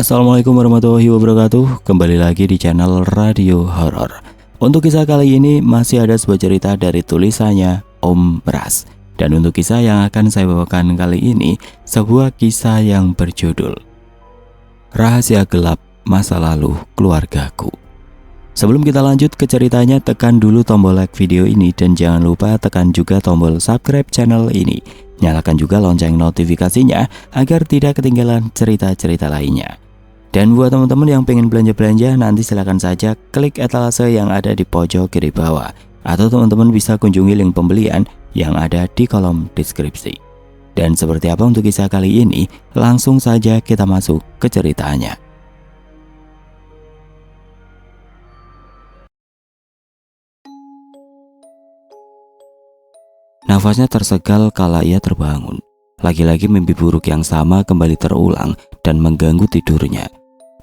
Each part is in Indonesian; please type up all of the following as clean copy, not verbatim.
Assalamualaikum warahmatullahi wabarakatuh. Kembali lagi di channel Radio Horor. Untuk kisah kali ini masih ada sebuah cerita dari tulisannya Om Pras. Dan untuk kisah yang akan saya bawakan kali ini, sebuah kisah yang berjudul Rahasia Gelap Masa Lalu Keluargaku. Sebelum kita lanjut ke ceritanya, tekan dulu tombol like video ini dan jangan lupa tekan juga tombol subscribe channel ini. Nyalakan juga lonceng notifikasinya agar tidak ketinggalan cerita-cerita lainnya. Dan buat teman-teman yang pengen belanja-belanja, nanti silahkan saja klik etalase yang ada di pojok kiri bawah. Atau teman-teman bisa kunjungi link pembelian yang ada di kolom deskripsi. Dan seperti apa untuk kisah kali ini, langsung saja kita masuk ke ceritanya. Nafasnya tersegal kala ia terbangun. Lagi-lagi mimpi buruk yang sama kembali terulang dan mengganggu tidurnya.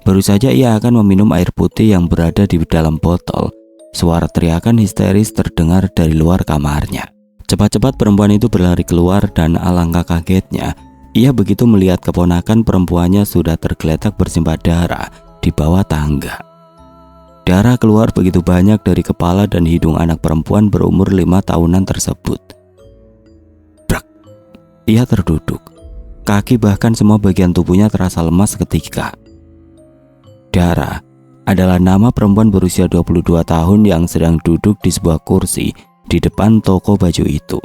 Baru saja ia akan meminum air putih yang berada di dalam botol. Suara teriakan histeris terdengar dari luar kamarnya. Cepat-cepat perempuan itu berlari keluar dan alangkah kagetnya, ia begitu melihat keponakan perempuannya sudah tergeletak bersimbah darah di bawah tangga. Darah keluar begitu banyak dari kepala dan hidung anak perempuan berumur 5 tahunan tersebut. Brak! Ia terduduk. Kaki bahkan semua bagian tubuhnya terasa lemas seketika. Dara adalah nama perempuan berusia 22 tahun yang sedang duduk di sebuah kursi di depan toko baju itu.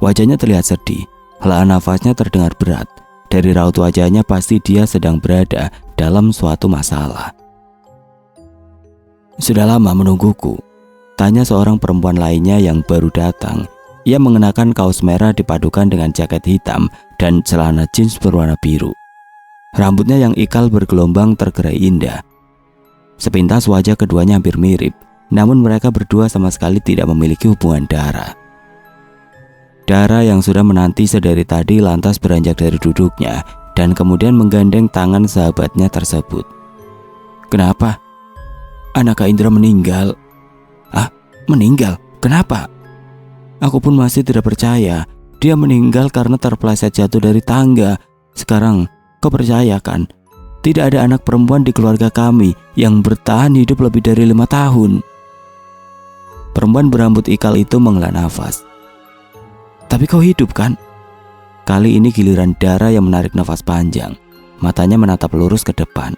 Wajahnya terlihat sedih, helaan nafasnya terdengar berat. Dari raut wajahnya pasti dia sedang berada dalam suatu masalah. "Sudah lama menungguku?" tanya seorang perempuan lainnya yang baru datang. Ia mengenakan kaos merah dipadukan dengan jaket hitam dan celana jeans berwarna biru. Rambutnya yang ikal bergelombang tergerai indah. Sepintas wajah keduanya hampir mirip, namun mereka berdua sama sekali tidak memiliki hubungan darah. Dara yang sudah menanti sedari tadi lantas beranjak dari duduknya dan kemudian menggandeng tangan sahabatnya tersebut. "Kenapa? Anak Kak Indra meninggal." "Ah, meninggal? Kenapa?" "Aku pun masih tidak percaya. Dia meninggal karena terpeleset jatuh dari tangga. Sekarang kau percaya kan? Tidak ada anak perempuan di keluarga kami yang bertahan hidup lebih dari 5 tahun. Perempuan berambut ikal itu menghela nafas. "Tapi kau hidup kan?" Kali ini giliran Dara yang menarik nafas panjang. Matanya menatap lurus ke depan.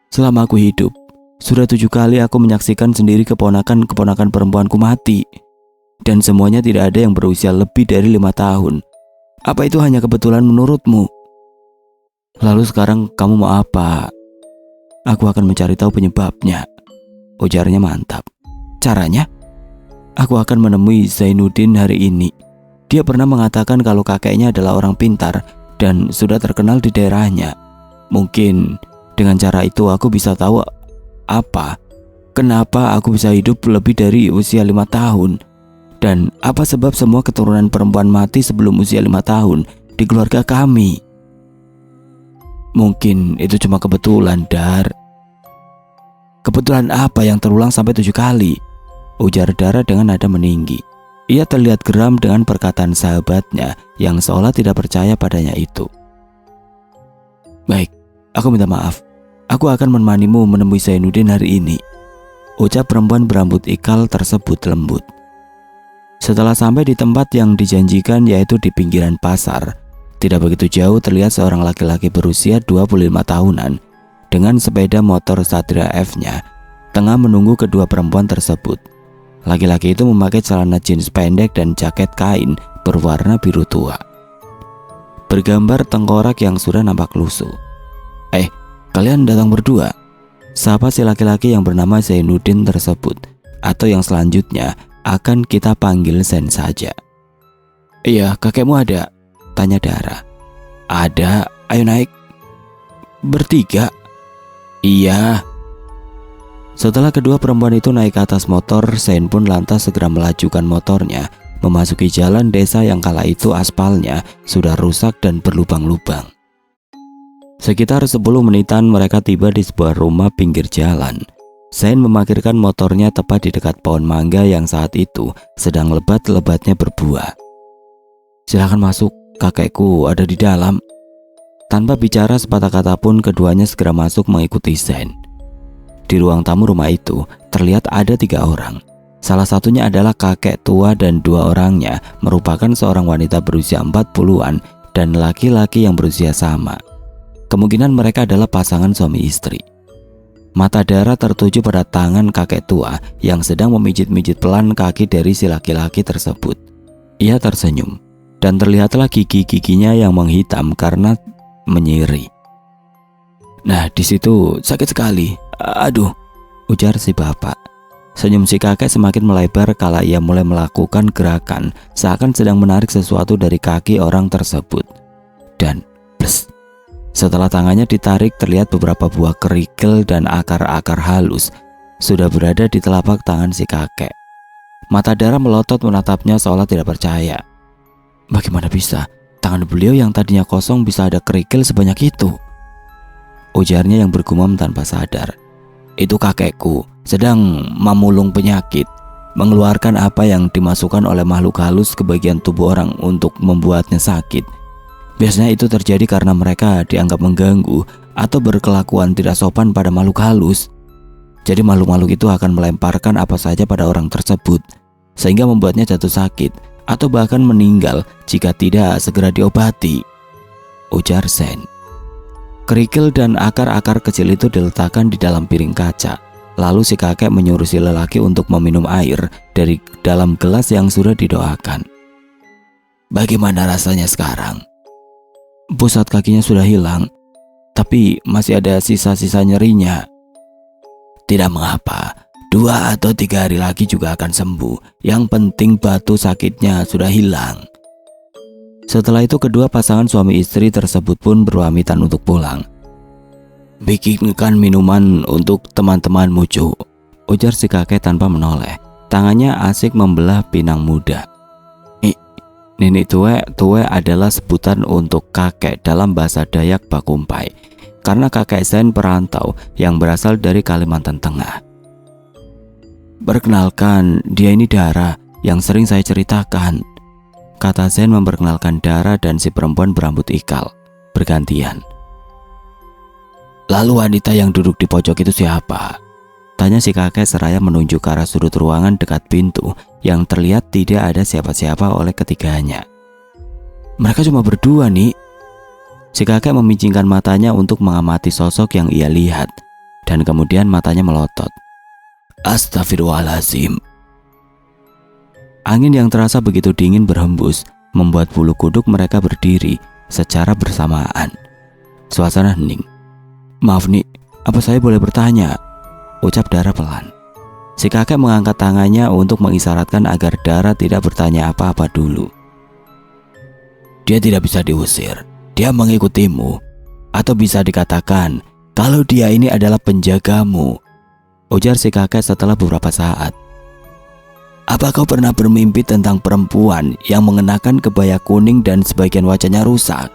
"Selama aku hidup, sudah 7 kali aku menyaksikan sendiri keponakan-keponakan perempuanku mati. Dan semuanya tidak ada yang berusia lebih dari 5 tahun. Apa itu hanya kebetulan menurutmu? Lalu sekarang kamu mau apa?" "Aku akan mencari tahu penyebabnya," ujarnya mantap. "Caranya? Aku akan menemui Zainuddin hari ini. Dia pernah mengatakan kalau kakeknya adalah orang pintar dan sudah terkenal di daerahnya. Mungkin dengan cara itu aku bisa tahu kenapa aku bisa hidup lebih dari usia 5 tahun. Dan apa sebab semua keturunan perempuan mati sebelum usia 5 tahun di keluarga kami. Mungkin itu cuma kebetulan, Dar." "Kebetulan apa yang terulang sampai 7 kali? Ujar Dara dengan nada meninggi. Ia terlihat geram dengan perkataan sahabatnya yang seolah tidak percaya padanya itu. "Baik, aku minta maaf. Aku akan menemanimu menemui Zainuddin hari ini," ucap perempuan berambut ikal tersebut lembut. Setelah sampai di tempat yang dijanjikan, yaitu di pinggiran pasar, tidak begitu jauh terlihat seorang laki-laki berusia 25 tahunan dengan sepeda motor Satria F-nya tengah menunggu kedua perempuan tersebut. Laki-laki itu memakai celana jeans pendek dan jaket kain berwarna biru tua, bergambar tengkorak yang sudah nampak lusuh. Kalian datang berdua?" sapa si laki-laki yang bernama Zainuddin tersebut, atau yang selanjutnya akan kita panggil Zen saja. "Iya, kakekmu ada?" tanya Dara. "Ada, ayo naik." "Bertiga?" "Iya." Setelah kedua perempuan itu naik ke atas motor, Zen pun lantas segera melajukan motornya memasuki jalan desa yang kala itu aspalnya sudah rusak dan berlubang-lubang. Sekitar 10 menitan mereka tiba di sebuah rumah pinggir jalan. Zen memarkirkan motornya tepat di dekat pohon mangga yang saat itu sedang lebat-lebatnya berbuah. "Silakan masuk, kakekku ada di dalam," Tanpa bicara sepatah kata pun keduanya segera masuk mengikuti Zen. Di ruang tamu rumah itu terlihat ada 3 orang. Salah satunya adalah kakek tua dan 2 orangnya merupakan seorang wanita berusia 40-an dan laki-laki yang berusia sama. Kemungkinan mereka adalah pasangan suami istri. Mata Dara tertuju pada tangan kakek tua yang sedang memijit-mijit pelan kaki dari si laki-laki tersebut. Ia tersenyum dan terlihatlah gigi-giginya yang menghitam karena menyeri. "Nah, di situ sakit sekali. Aduh," ujar si bapak. Senyum si kakek semakin melebar kala ia mulai melakukan gerakan seakan sedang menarik sesuatu dari kaki orang tersebut. Dan plus, setelah tangannya ditarik terlihat beberapa buah kerikil dan akar-akar halus sudah berada di telapak tangan si kakek. Mata Dara melotot menatapnya seolah tidak percaya. "Bagaimana bisa? Tangan beliau yang tadinya kosong bisa ada kerikil sebanyak itu?" ujarnya yang bergumam tanpa sadar. "Itu kakekku sedang memulung penyakit, mengeluarkan apa yang dimasukkan oleh makhluk halus ke bagian tubuh orang untuk membuatnya sakit. Biasanya itu terjadi karena mereka dianggap mengganggu atau berkelakuan tidak sopan pada makhluk halus. Jadi makhluk-makhluk itu akan melemparkan apa saja pada orang tersebut, sehingga membuatnya jatuh sakit atau bahkan meninggal jika tidak segera diobati," ujar Zen. Kerikil dan akar-akar kecil itu diletakkan di dalam piring kaca. Lalu si kakek menyuruh si lelaki untuk meminum air dari dalam gelas yang sudah didoakan. "Bagaimana rasanya sekarang?" "Pusat kakinya sudah hilang, tapi masih ada sisa-sisa nyerinya." "Tidak mengapa, 2 atau 3 hari lagi juga akan sembuh. Yang penting batu sakitnya sudah hilang." Setelah itu kedua pasangan suami istri tersebut pun berpamitan untuk pulang. "Bikinkan minuman untuk teman-temanmu, Cu," ujar si kakek tanpa menoleh. Tangannya asik membelah pinang muda. Nini Tue adalah sebutan untuk kakek dalam bahasa Dayak Bakumpai, karena kakek Zen perantau yang berasal dari Kalimantan Tengah. "Perkenalkan, dia ini Dara yang sering saya ceritakan," kata Zen memperkenalkan Dara dan si perempuan berambut ikal bergantian. "Lalu wanita yang duduk di pojok itu siapa?" tanya si kakek seraya menunjuk ke arah sudut ruangan dekat pintu yang terlihat tidak ada siapa-siapa oleh ketiganya. "Mereka cuma berdua nih." Si kakek memicingkan matanya untuk mengamati sosok yang ia lihat, dan kemudian matanya melotot. "Astagfirullahaladzim." Angin yang terasa begitu dingin berhembus, membuat bulu kuduk mereka berdiri secara bersamaan. Suasana hening. "Maaf nih, apa saya boleh bertanya?" ucap Dara pelan. Si kakek mengangkat tangannya untuk mengisyaratkan agar Dara tidak bertanya apa-apa dulu. "Dia tidak bisa diusir, dia mengikutimu. Atau bisa dikatakan kalau dia ini adalah penjagamu," ujar si kakek setelah beberapa saat. "Apa kau pernah bermimpi tentang perempuan yang mengenakan kebaya kuning dan sebagian wajahnya rusak?"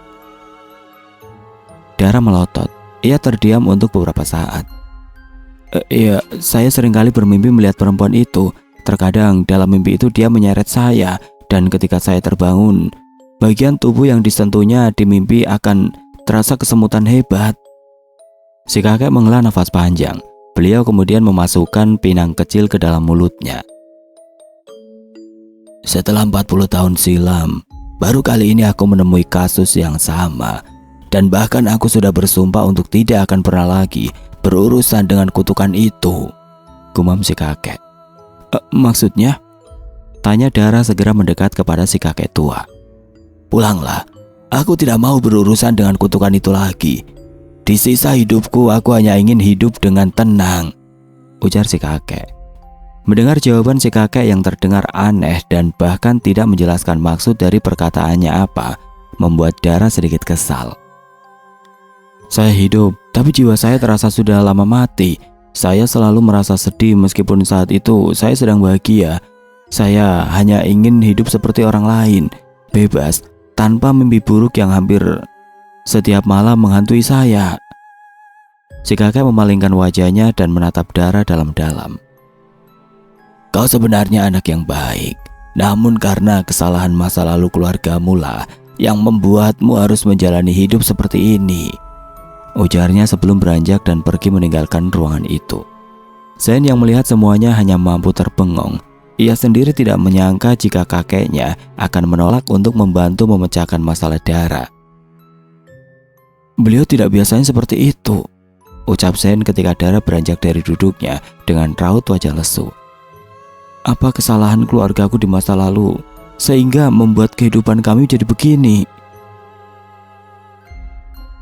Dara melotot. Ia terdiam untuk beberapa saat. Iya, saya seringkali bermimpi melihat perempuan itu. Terkadang dalam mimpi itu dia menyeret saya, dan ketika saya terbangun, bagian tubuh yang disentuhnya di mimpi akan terasa kesemutan hebat." Si kakek menghela nafas panjang. Beliau kemudian memasukkan pinang kecil ke dalam mulutnya. "Setelah 40 tahun silam, baru kali ini aku menemui kasus yang sama. Dan bahkan aku sudah bersumpah untuk tidak akan pernah lagi berurusan dengan kutukan itu," gumam si kakek. Maksudnya?" tanya Dara segera mendekat kepada si kakek tua. "Pulanglah, aku tidak mau berurusan dengan kutukan itu lagi. Di sisa hidupku aku hanya ingin hidup dengan tenang," ujar si kakek. Mendengar jawaban si kakek yang terdengar aneh dan bahkan tidak menjelaskan maksud dari perkataannya apa, membuat Dara sedikit kesal. "Saya hidup, tapi jiwa saya terasa sudah lama mati. Saya selalu merasa sedih meskipun saat itu saya sedang bahagia. Saya hanya ingin hidup seperti orang lain, bebas, tanpa mimpi buruk yang hampir setiap malam menghantui saya." Si kakek memalingkan wajahnya dan menatap Dara dalam-dalam. "Kau sebenarnya anak yang baik, namun karena kesalahan masa lalu keluargamu lah, yang membuatmu harus menjalani hidup seperti ini?" ujarnya sebelum beranjak dan pergi meninggalkan ruangan itu. Zen yang melihat semuanya hanya mampu terbengong. Ia sendiri tidak menyangka jika kakeknya akan menolak untuk membantu memecahkan masalah Dara. "Beliau tidak biasanya seperti itu," ucap Zen ketika Dara beranjak dari duduknya dengan raut wajah lesu. "Apa kesalahan keluargaku di masa lalu sehingga membuat kehidupan kami jadi begini?"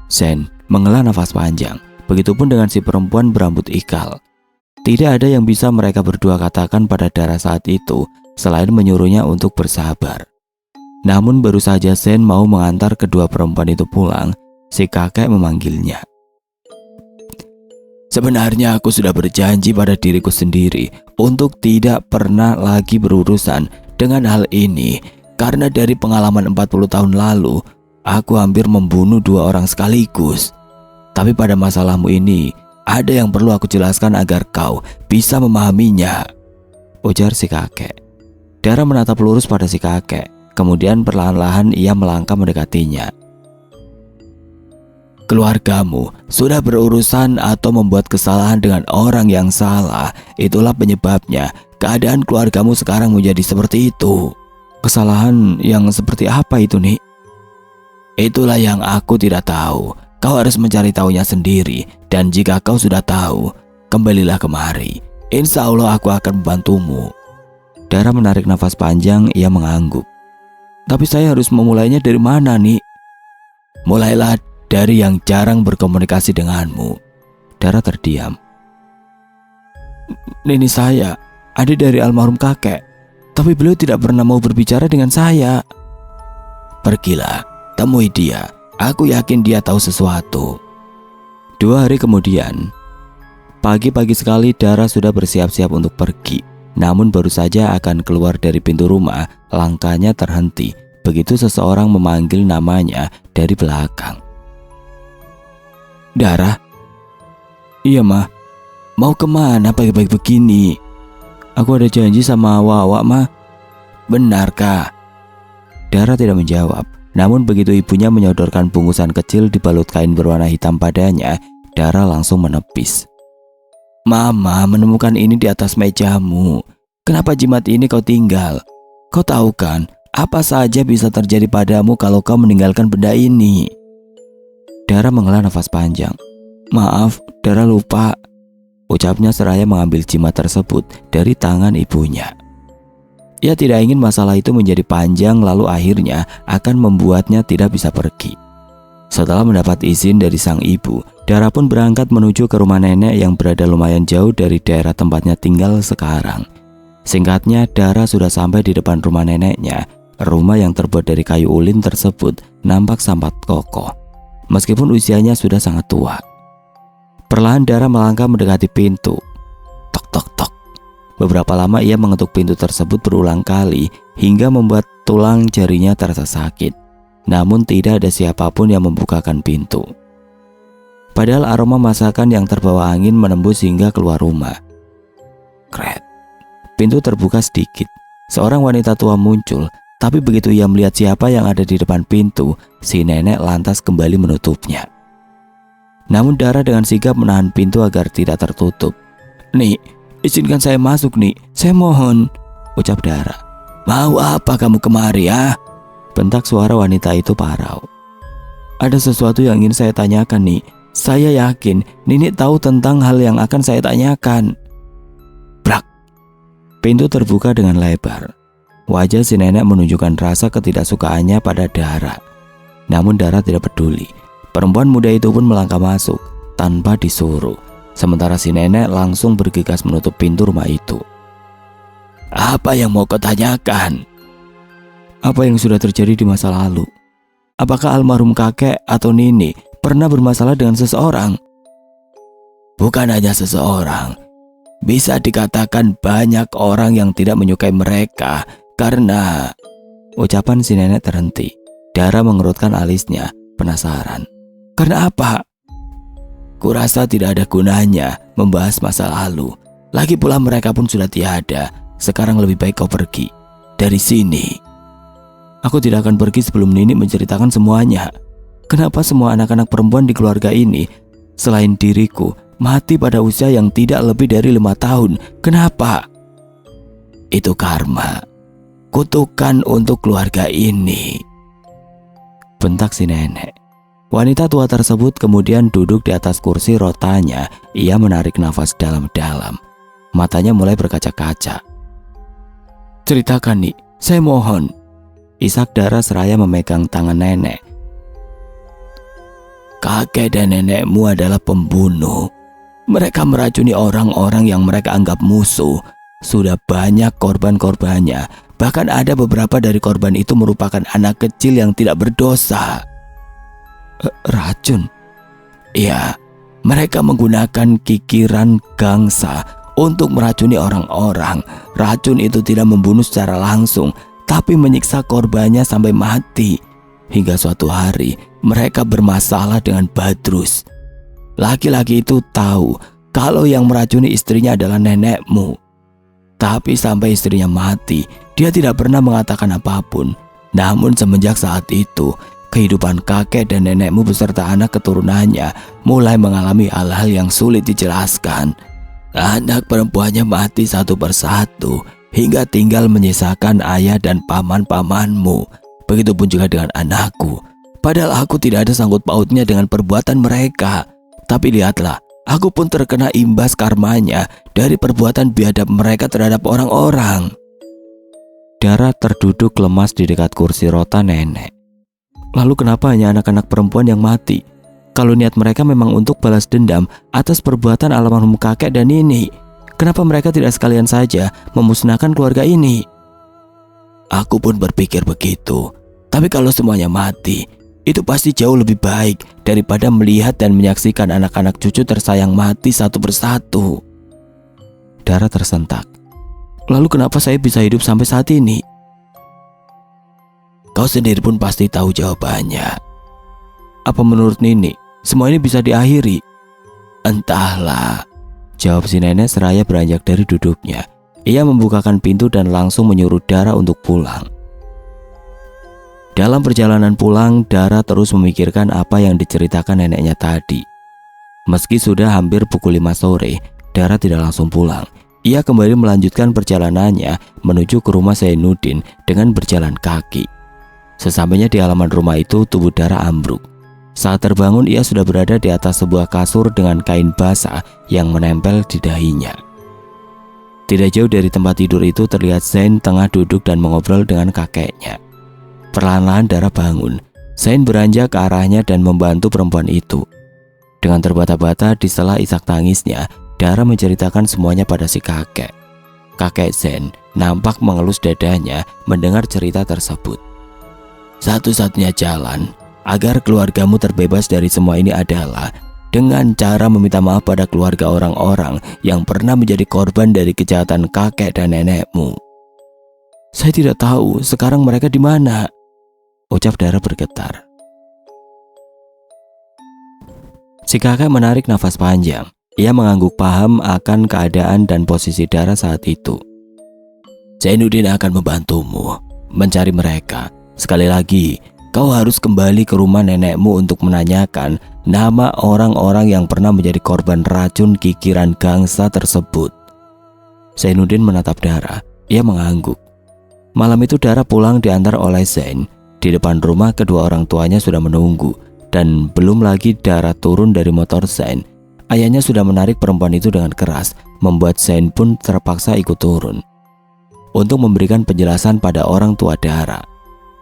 Zen menghela nafas panjang. Begitupun dengan si perempuan berambut ikal. Tidak ada yang bisa mereka berdua katakan pada Dara saat itu selain menyuruhnya untuk bersabar. Namun baru saja Zen mau mengantar kedua perempuan itu pulang, si kakek memanggilnya. "Sebenarnya aku sudah berjanji pada diriku sendiri untuk tidak pernah lagi berurusan dengan hal ini, karena dari pengalaman 40 tahun lalu aku hampir membunuh 2 orang sekaligus. Tapi pada masalahmu ini ada yang perlu aku jelaskan agar kau bisa memahaminya," ujar si kakek. Dara menatap lurus pada si kakek, kemudian perlahan-lahan ia melangkah mendekatinya. "Keluargamu sudah berurusan atau membuat kesalahan dengan orang yang salah. Itulah penyebabnya keadaan keluargamu sekarang menjadi seperti itu." "Kesalahan yang seperti apa itu, Nik?" "Itulah yang aku tidak tahu. Kau harus mencari tahunya sendiri, dan jika kau sudah tahu, kembalilah kemari. Insya Allah aku akan membantumu." Dara menarik nafas panjang, ia mengangguk. "Tapi saya harus memulainya dari mana, Nik?" "Mulailah dari yang jarang berkomunikasi denganmu." Dara terdiam. "Nini saya, adik dari almarhum kakek, tapi beliau tidak pernah mau berbicara dengan saya." "Pergilah, temui dia. Aku yakin dia tahu sesuatu." 2 hari kemudian, pagi-pagi sekali Dara sudah bersiap-siap untuk pergi. Namun baru saja akan keluar dari pintu rumah, langkahnya terhenti begitu seseorang memanggil namanya dari belakang. "Dara?" "Iya, Mah. Mau kemana pagi-pagi begini?" "Aku ada janji sama Wawa, Mah." "Benarkah?" Dara tidak menjawab. Namun begitu ibunya menyodorkan bungkusan kecil dibalut kain berwarna hitam padanya, Dara langsung menepis. "Mama menemukan ini di atas mejamu. Kenapa jimat ini kau tinggal? Kau tahu kan, apa saja bisa terjadi padamu kalau kau meninggalkan benda ini?" Dara menghela nafas panjang. "Maaf, Dara lupa," ucapnya seraya mengambil jimat tersebut dari tangan ibunya. Ia tidak ingin masalah itu menjadi panjang lalu akhirnya akan membuatnya tidak bisa pergi. Setelah mendapat izin dari sang ibu, Dara pun berangkat menuju ke rumah nenek yang berada lumayan jauh dari daerah tempatnya tinggal sekarang. Singkatnya, Dara sudah sampai di depan rumah neneknya. Rumah yang terbuat dari kayu ulin tersebut nampak sangat kokoh, meskipun usianya sudah sangat tua. Perlahan Dara melangkah mendekati pintu. Tok tok tok. Beberapa lama ia mengetuk pintu tersebut berulang kali hingga membuat tulang jarinya terasa sakit. Namun tidak ada siapapun yang membukakan pintu. Padahal aroma masakan yang terbawa angin menembus hingga keluar rumah. Kret. Pintu terbuka sedikit. Seorang wanita tua muncul, tapi begitu ia melihat siapa yang ada di depan pintu, si nenek lantas kembali menutupnya. Namun Dara dengan sigap menahan pintu agar tidak tertutup. "Nik, izinkan saya masuk, Nik. Saya mohon," ucap Dara. "Mau apa kamu kemari, ah?" bentak suara wanita itu parau. "Ada sesuatu yang ingin saya tanyakan, Nik. Saya yakin Nini tahu tentang hal yang akan saya tanyakan." Brak. Pintu terbuka dengan lebar. Wajah si nenek menunjukkan rasa ketidaksukaannya pada Dara. Namun Dara tidak peduli. Perempuan muda itu pun melangkah masuk tanpa disuruh. Sementara si nenek langsung bergegas menutup pintu rumah itu. "Apa yang mau kau tanyakan?" "Apa yang sudah terjadi di masa lalu? Apakah almarhum kakek atau Nini pernah bermasalah dengan seseorang?" "Bukan hanya seseorang. Bisa dikatakan banyak orang yang tidak menyukai mereka karena..." Ucapan si nenek terhenti. Dara mengerutkan alisnya, penasaran. "Karena apa?" "Kurasa tidak ada gunanya membahas masa lalu. Lagi pula mereka pun sudah tiada. Sekarang lebih baik kau pergi dari sini." Aku tidak akan pergi sebelum Nini menceritakan semuanya. Kenapa semua anak-anak perempuan di keluarga ini, selain diriku, mati pada usia yang tidak lebih dari 5 tahun? Kenapa? Itu karma. Kutukan untuk keluarga ini, bentak si nenek. Wanita tua tersebut kemudian duduk di atas kursi rotanya. Ia menarik nafas dalam-dalam. Matanya mulai berkaca-kaca. Ceritakan nih, saya mohon. Isak Dara seraya memegang tangan nenek. Kakek dan nenekmu adalah pembunuh. Mereka meracuni orang-orang yang mereka anggap musuh. Sudah banyak korban-korbannya. Bahkan ada beberapa dari korban itu merupakan anak kecil yang tidak berdosa. Racun? Iya, mereka menggunakan kikiran gangsa untuk meracuni orang-orang. Racun itu tidak membunuh secara langsung, tapi menyiksa korbannya sampai mati. Hingga suatu hari, mereka bermasalah dengan Badrus. Laki-laki itu tahu kalau yang meracuni istrinya adalah nenekmu. Tapi sampai istrinya mati, dia tidak pernah mengatakan apapun. Namun semenjak saat itu, kehidupan kakek dan nenekmu beserta anak keturunannya mulai mengalami hal-hal yang sulit dijelaskan. Anak perempuannya mati satu persatu, hingga tinggal menyisakan ayah dan paman-pamanmu. Begitupun juga dengan anakku. Padahal aku tidak ada sangkut pautnya dengan perbuatan mereka. Tapi lihatlah, aku pun terkena imbas karmanya dari perbuatan biadab mereka terhadap orang-orang. Dara terduduk lemas di dekat kursi rotan nenek. Lalu kenapa hanya anak-anak perempuan yang mati? Kalau niat mereka memang untuk balas dendam atas perbuatan almarhum kakek dan Nini, kenapa mereka tidak sekalian saja memusnahkan keluarga ini? Aku pun berpikir begitu. Tapi kalau semuanya mati, itu pasti jauh lebih baik daripada melihat dan menyaksikan anak-anak cucu tersayang mati satu persatu. Dara tersentak. Lalu kenapa saya bisa hidup sampai saat ini? Kau sendiri pun pasti tahu jawabannya. Apa menurut Nini, semua ini bisa diakhiri? Entahlah, jawab si nenek seraya beranjak dari duduknya. Ia membukakan pintu dan langsung menyuruh Dara untuk pulang. Dalam perjalanan pulang, Dara terus memikirkan apa yang diceritakan neneknya tadi. Meski sudah hampir pukul 5 sore, Dara tidak langsung pulang. Ia kembali melanjutkan perjalanannya menuju ke rumah Zainuddin dengan berjalan kaki. Sesampainya di halaman rumah itu, tubuh Dara ambruk. Saat terbangun, ia sudah berada di atas sebuah kasur dengan kain basah yang menempel di dahinya. Tidak jauh dari tempat tidur itu terlihat Zain tengah duduk dan mengobrol dengan kakeknya. Perlahan-lahan Dara bangun. Zain beranjak ke arahnya dan membantu perempuan itu. Dengan terbata-bata di sela isak tangisnya, Dara menceritakan semuanya pada si kakek. Kakek Zain nampak mengelus dadanya mendengar cerita tersebut. Satu-satunya jalan agar keluargamu terbebas dari semua ini adalah dengan cara meminta maaf pada keluarga orang-orang yang pernah menjadi korban dari kejahatan kakek dan nenekmu. Saya tidak tahu sekarang mereka di mana, ucap Dara bergetar. Si kakek menarik nafas panjang. Ia mengangguk paham akan keadaan dan posisi Dara saat itu. Zainuddin akan membantumu mencari mereka. Sekali lagi, kau harus kembali ke rumah nenekmu untuk menanyakan nama orang-orang yang pernah menjadi korban racun kikiran gangsa tersebut. Zainuddin menatap Dara. Ia mengangguk. Malam itu Dara pulang diantar oleh Zain. Di depan rumah kedua orang tuanya sudah menunggu. Dan belum lagi Dara turun dari motor Zain, ayahnya sudah menarik perempuan itu dengan keras, membuat Zain pun terpaksa ikut turun untuk memberikan penjelasan pada orang tua Dara.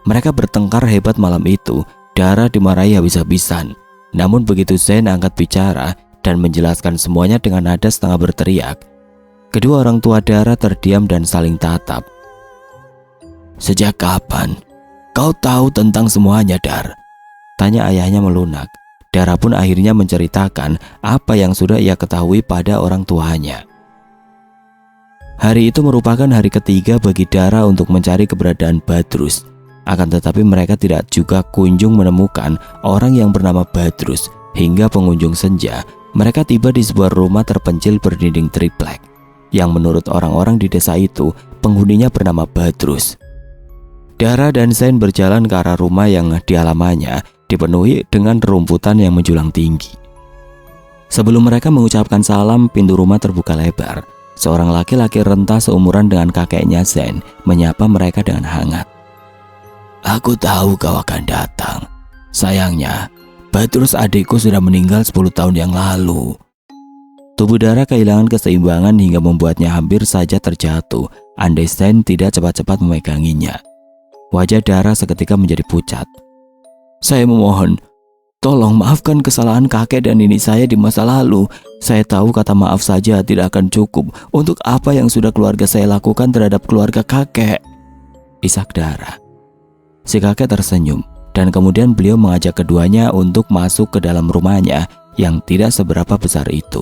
Mereka bertengkar hebat malam itu. Dara dimarahi habis-habisan. Namun begitu Zain angkat bicara dan menjelaskan semuanya dengan nada setengah berteriak, kedua orang tua Dara terdiam dan saling tatap. Sejak kapan kau tahu tentang semuanya, Dar? Tanya ayahnya melunak. Dara pun akhirnya menceritakan apa yang sudah ia ketahui pada orang tuanya. Hari itu merupakan hari ketiga bagi Dara untuk mencari keberadaan Badrus. Akan tetapi mereka tidak juga kunjung menemukan orang yang bernama Badrus. Hingga pengunjung senja, mereka tiba di sebuah rumah terpencil berdinding triplek, yang menurut orang-orang di desa itu penghuninya bernama Badrus. Dara dan Sen berjalan ke arah rumah yang di halamannya dipenuhi dengan rumputan yang menjulang tinggi. Sebelum mereka mengucapkan salam, pintu rumah terbuka lebar. Seorang laki-laki renta seumuran dengan kakeknya Sen menyapa mereka dengan hangat. "Aku tahu kau akan datang. Sayangnya, Badrus adikku sudah meninggal 10 tahun yang lalu." Tubuh Dara kehilangan keseimbangan hingga membuatnya hampir saja terjatuh andai Sen tidak cepat-cepat memeganginya. Wajah Dara seketika menjadi pucat. "Saya memohon, tolong maafkan kesalahan kakek dan nenek saya di masa lalu. Saya tahu kata maaf saja tidak akan cukup untuk apa yang sudah keluarga saya lakukan terhadap keluarga kakek," isak Dara. Si kakek tersenyum dan kemudian beliau mengajak keduanya untuk masuk ke dalam rumahnya yang tidak seberapa besar itu.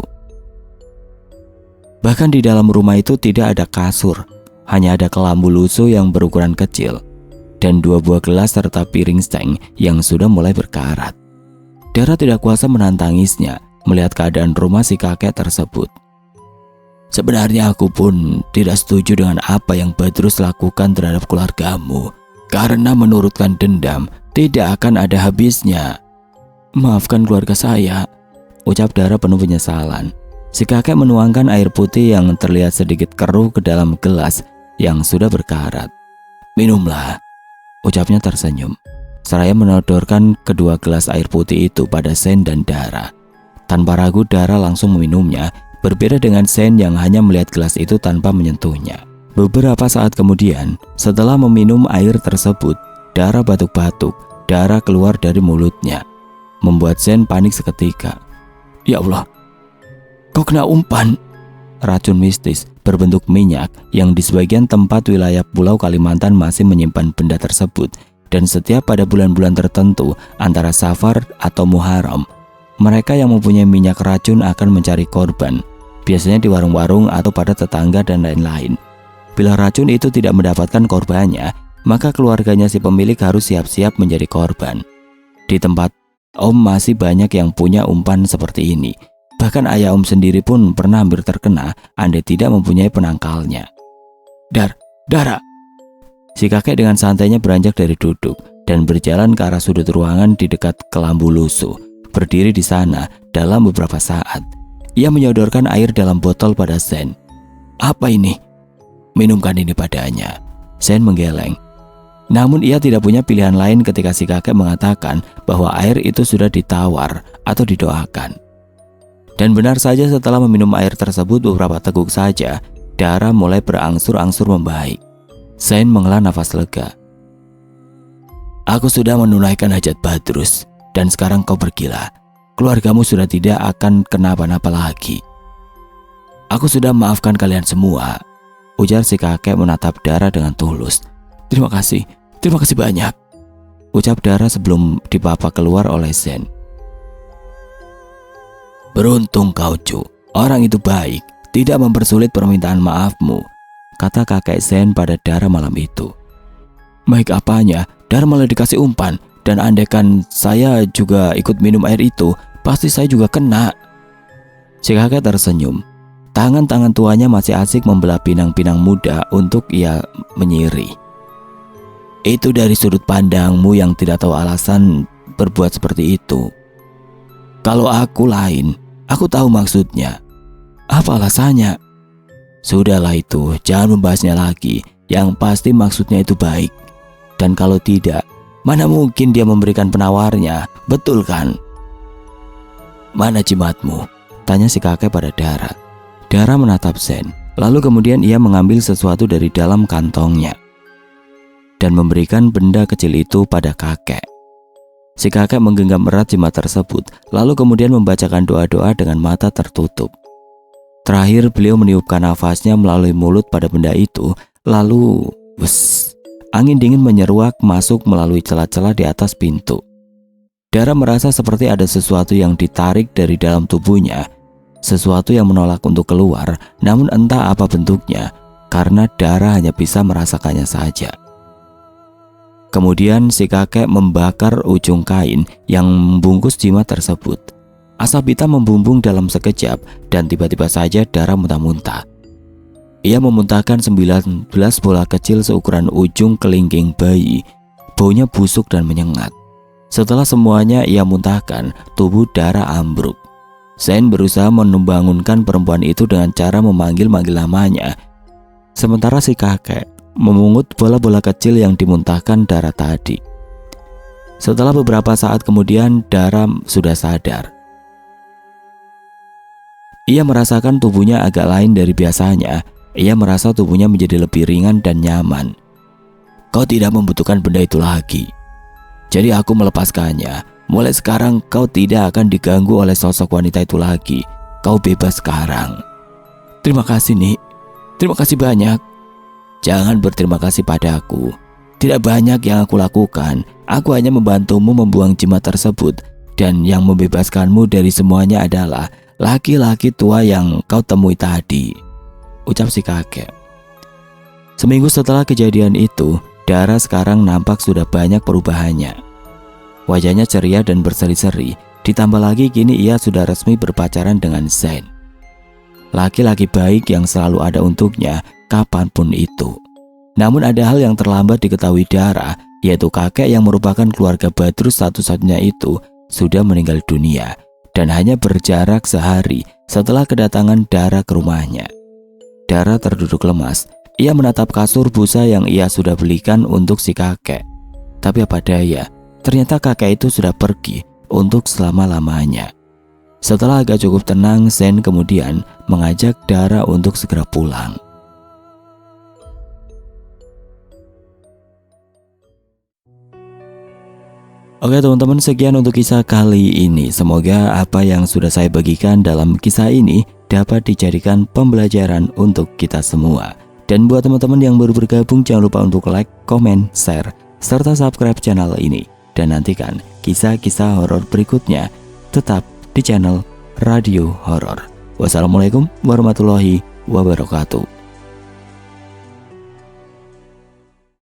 Bahkan di dalam rumah itu tidak ada kasur, hanya ada kelambu lusuh yang berukuran kecil dan 2 buah gelas serta piring seng yang sudah mulai berkarat. Dara tidak kuasa menahan tangisnya melihat keadaan rumah si kakek tersebut. "Sebenarnya aku pun tidak setuju dengan apa yang Badrus lakukan terhadap keluargamu, karena menurutkan dendam tidak akan ada habisnya. Maafkan keluarga saya," ucap Dara penuh penyesalan. Si kakek menuangkan air putih yang terlihat sedikit keruh ke dalam gelas yang sudah berkarat. "Minumlah," ucapnya tersenyum, seraya menodorkan kedua gelas air putih itu pada Sen dan Dara. Tanpa ragu Dara langsung meminumnya, berbeda dengan Sen yang hanya melihat gelas itu tanpa menyentuhnya. Beberapa saat kemudian, setelah meminum air tersebut, Dara batuk-batuk, darah keluar dari mulutnya, membuat Sen panik seketika. "Ya Allah, kau kena umpan!" Racun mistis berbentuk minyak yang di sebagian tempat wilayah Pulau Kalimantan masih menyimpan benda tersebut, dan setiap pada bulan-bulan tertentu antara Safar atau Muharram, mereka yang mempunyai minyak racun akan mencari korban, biasanya di warung-warung atau pada tetangga dan lain-lain. Bila racun itu tidak mendapatkan korbannya, maka keluarganya si pemilik harus siap-siap menjadi korban. Di tempat Om masih banyak yang punya umpan seperti ini. Bahkan ayah Om sendiri pun pernah hampir terkena andai tidak mempunyai penangkalnya. Dara!" Si kakek dengan santainya beranjak dari duduk dan berjalan ke arah sudut ruangan di dekat kelambu lusuh. Berdiri di sana dalam beberapa saat. Ia menyodorkan air dalam botol pada Sen. "Apa ini?" "Minumkan ini padanya." Sen menggeleng. Namun ia tidak punya pilihan lain ketika si kakek mengatakan bahwa air itu sudah ditawar atau didoakan. Dan benar saja setelah meminum air tersebut beberapa teguk saja, Dara mulai berangsur-angsur membaik. Sen menghela nafas lega. "Aku sudah menunaikan hajat Badrus, dan sekarang kau pergilah. Keluargamu sudah tidak akan kenapa-napa lagi. Aku sudah memaafkan kalian semua," ujar si kakek menatap Dara dengan tulus. Terima kasih banyak," ucap Dara sebelum dipapa keluar oleh Sen. "Beruntung kau, Cu. Orang itu baik, tidak mempersulit permintaan maafmu," kata kakek Sen pada Dara malam itu. "Baik apanya, Dara malah dikasih umpan, dan andaikan saya juga ikut minum air itu, pasti saya juga kena." Si kakek tersenyum. Tangan-tangan tuanya masih asik membelah pinang-pinang muda untuk ia menyiri. "Itu dari sudut pandangmu yang tidak tahu alasan berbuat seperti itu. Kalau aku lain, aku tahu maksudnya. Apa alasannya?" "Sudahlah itu, jangan membahasnya lagi. Yang pasti maksudnya itu baik. Dan kalau tidak, mana mungkin dia memberikan penawarnya, betul kan?" "Mana jimatmu?" tanya si kakek pada Dara. Dara menatap Sen, lalu kemudian ia mengambil sesuatu dari dalam kantongnya dan memberikan benda kecil itu pada kakek. Si kakek menggenggam erat jimat tersebut, lalu kemudian membacakan doa-doa dengan mata tertutup. Terakhir beliau meniupkan nafasnya melalui mulut pada benda itu, lalu angin dingin menyeruak masuk melalui celah-celah di atas pintu. Dara merasa seperti ada sesuatu yang ditarik dari dalam tubuhnya, sesuatu yang menolak untuk keluar, namun entah apa bentuknya, karena Dara hanya bisa merasakannya saja. Kemudian si kakek membakar ujung kain yang membungkus jimat tersebut. Asap hitam membumbung dalam sekejap dan tiba-tiba saja Dara muntah-muntah. Ia memuntahkan 19 bola kecil seukuran ujung kelingking bayi. Baunya busuk dan menyengat. Setelah semuanya ia muntahkan, tubuh Dara ambruk. Zain berusaha membangunkan perempuan itu dengan cara memanggil-manggil namanya. Sementara si kakek memungut bola-bola kecil yang dimuntahkan Dara tadi. Setelah beberapa saat kemudian, Dara sudah sadar. Ia merasakan tubuhnya agak lain dari biasanya. Ia merasa tubuhnya menjadi lebih ringan dan nyaman. Kau tidak membutuhkan benda itu lagi. Jadi aku melepaskannya. Mulai sekarang kau tidak akan diganggu oleh sosok wanita itu lagi. Kau bebas sekarang. Terima kasih, Nik. Terima kasih banyak. Jangan berterima kasih padaku. Tidak banyak yang aku lakukan. Aku hanya membantumu membuang jimat tersebut. Dan yang membebaskanmu dari semuanya adalah laki-laki tua yang kau temui tadi, ucap si kakek. Seminggu setelah kejadian itu, Dara sekarang nampak sudah banyak perubahannya. Wajahnya ceria dan berseri-seri, ditambah lagi kini ia sudah resmi berpacaran dengan Zain. Laki-laki baik yang selalu ada untuknya kapanpun itu. Namun ada hal yang terlambat diketahui Dara, yaitu kakek yang merupakan keluarga Badrus satu-satunya itu sudah meninggal dunia. Dan hanya berjarak sehari setelah kedatangan Dara ke rumahnya. Dara terduduk lemas. Ia menatap kasur busa yang ia sudah belikan untuk si kakek. Tapi apa daya, ternyata kakek itu sudah pergi untuk selama-lamanya. Setelah agak cukup tenang, Zain kemudian mengajak Dara untuk segera pulang. Oke teman-teman, sekian untuk kisah kali ini. Semoga apa yang sudah saya bagikan dalam kisah ini dapat dijadikan pembelajaran untuk kita semua. Dan buat teman-teman yang baru bergabung, jangan lupa untuk like, komen, share, serta subscribe channel ini. Dan nantikan kisah-kisah horor berikutnya tetap di channel Radio Horor. Wassalamualaikum warahmatullahi wabarakatuh.